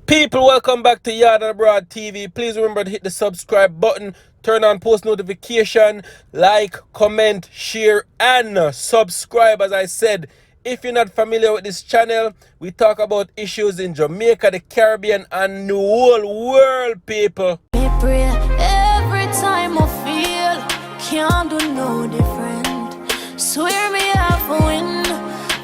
People, welcome back to Yard and Abroad TV. Please remember to hit the subscribe button, turn on post notification, like, comment, share, and subscribe. As I said, if you're not familiar with this channel, we talk about issues in Jamaica, the Caribbean, and the whole world, people. Me pray every time I feel can't do no different. Swear me have a win.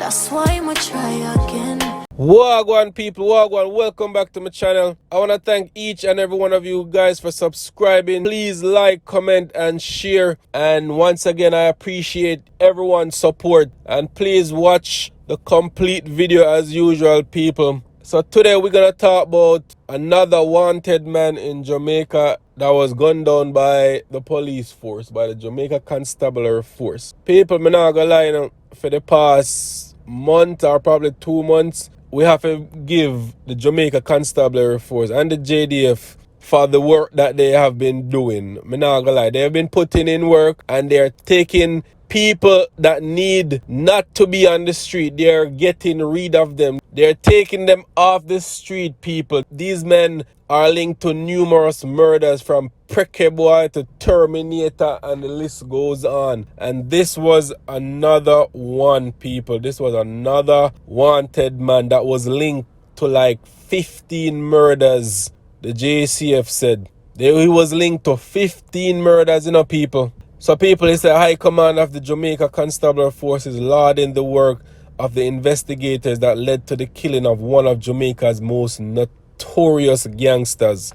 That's why I'ma try again. Wagwan people, wagwan, welcome back to my channel. I want to thank each and every one of you guys for subscribing. Please like, comment, and share. And once again, I appreciate everyone's support. And please watch the complete video as usual, people. So today we're going to talk about another wanted man in Jamaica that was gunned down by the police force, by the Jamaica Constabulary Force. People, I'm not going to lie now, for the past month or probably 2 months, we have to give the Jamaica Constabulary Force and the JDF for the work that they have been doing. I'm not gonna lie, they have been putting in work and they're taking people that need not to be on the street. They're getting rid of them. They're taking them off the street, people. These men are linked to numerous murders from Preke Boy to Terminator, and the list goes on. And this was another one, people. This was another wanted man that was linked to like 15 murders, the JCF said. He was linked to 15 murders, people. So people, it's the High Command of the Jamaica Constabulary Force is lauding the work of the investigators that led to the killing of one of Jamaica's most notorious gangsters.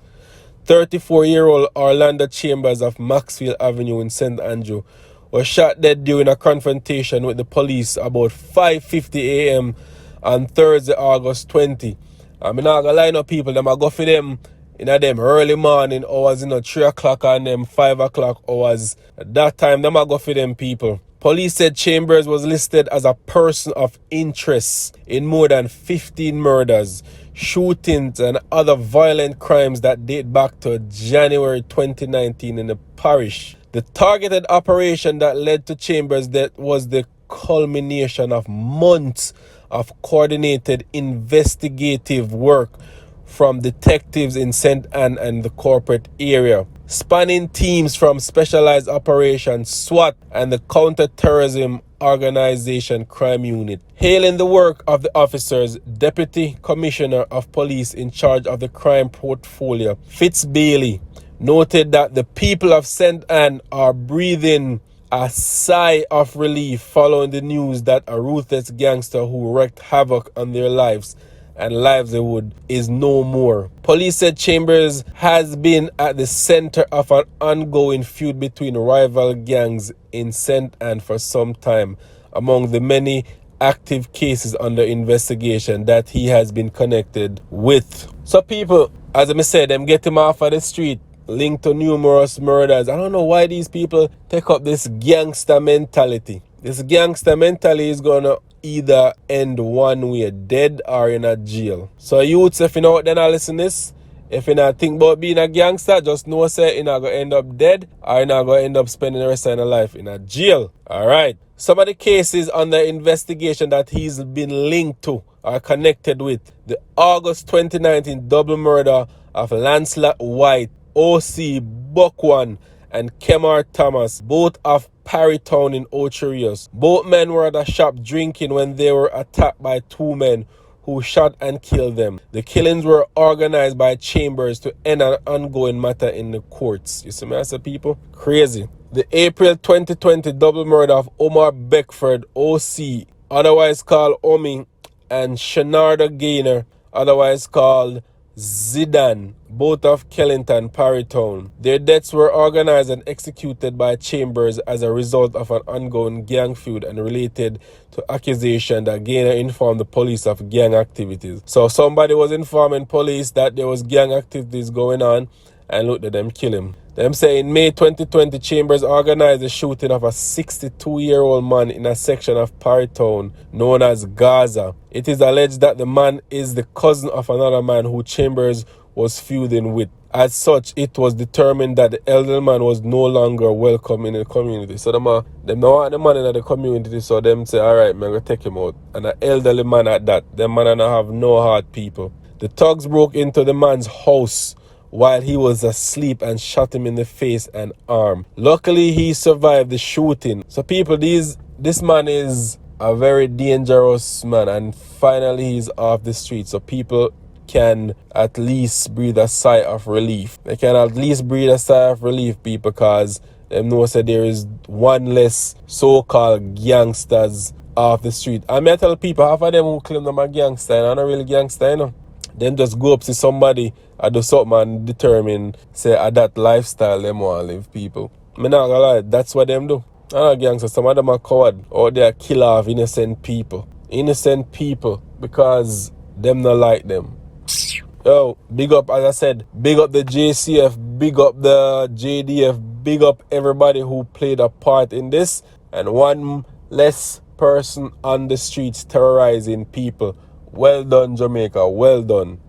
34-year-old Orlando Chambers of Maxfield Avenue in St. Andrew was shot dead during a confrontation with the police about 5:50 a.m. on Thursday, August 20. I'm not gonna line up people, them I go for them in them early morning hours, 3 o'clock and them 5 o'clock hours. At that time, them I go for them people. Police said Chambers was listed as a person of interest in more than 15 murders, shootings, and other violent crimes that date back to January 2019 in the parish. The targeted operation that led to Chambers' death was the culmination of months of coordinated investigative work from detectives in St. Ann and the corporate area, spanning teams from Specialized Operations SWAT and the Counter-Terrorism Organization Crime Unit. Hailing the work of the officers, Deputy Commissioner of Police in charge of the crime portfolio, Fitz Bailey, noted that the people of St. Ann are breathing a sigh of relief following the news that a ruthless gangster who wreaked havoc on their lives and livelihood is no more. Police said Chambers has been at the center of an ongoing feud between rival gangs in St. Ann for some time, among the many active cases under investigation that he has been connected with. So people, as I said, them get him off of the street, linked to numerous murders. I don't know why these people take up this gangster mentality. This gangster mentality is gonna either end one way, dead or in a jail. So youths, if you know what, then I listen this. If you not think about being a gangster, just know say you're not gonna end up dead or you're not gonna end up spending the rest of your life in a jail. Alright. Some of the cases under investigation that he's been linked to are connected with the August 2019 double murder of Lancelot White, O.C. Buckwan, and Kemar Thomas, both of Parry Town in Notorious. Both men were at a shop drinking when they were attacked by two men who shot and killed them. The killings were organized by Chambers to end an ongoing matter in the courts. You see me, I say, people? Crazy. The April 2020 double murder of Omar Beckford, O.C., otherwise called Omi, and Shenarda Gaynor, otherwise called Zidane, both of Kellington, Parry Town. Their deaths were organized and executed by Chambers as a result of an ongoing gang feud and related to accusation that Gaynor informed the police of gang activities. So somebody was informing police that there was gang activities going on, and look at them kill him. Them say in May 2020, Chambers organized the shooting of a 62-year-old man in a section of Parry Town known as Gaza. It is alleged that the man is the cousin of another man who Chambers was feuding with. As such, it was determined that the elderly man was no longer welcome in the community. So them don't want the man in the community, so them say, alright, man, go take him out. And an elderly man at that. Them man don't have no heart, people. The thugs broke into the man's house while he was asleep and shot him in the face and arm. Luckily, he survived the shooting. So people, this man is a very dangerous man, and finally he's off the street. So people can at least breathe a sigh of relief. They can at least breathe a sigh of relief, people, because they know that there is one less so-called gangsters off the street. I may tell people, half of them who claim them a gangster, and I'm not really gangster, you know. Them just go up to somebody and do something and determine, say, that lifestyle them want to live, people. Me not gonna lie, that's what them do. I'm not gangster. Some of them are coward, or they are killer of innocent people. Innocent people, because them not like them. Yo, big up, as I said, big up the JCF, big up the JDF, big up everybody who played a part in this, and one less person on the streets terrorizing people. Well done, Jamaica, well done.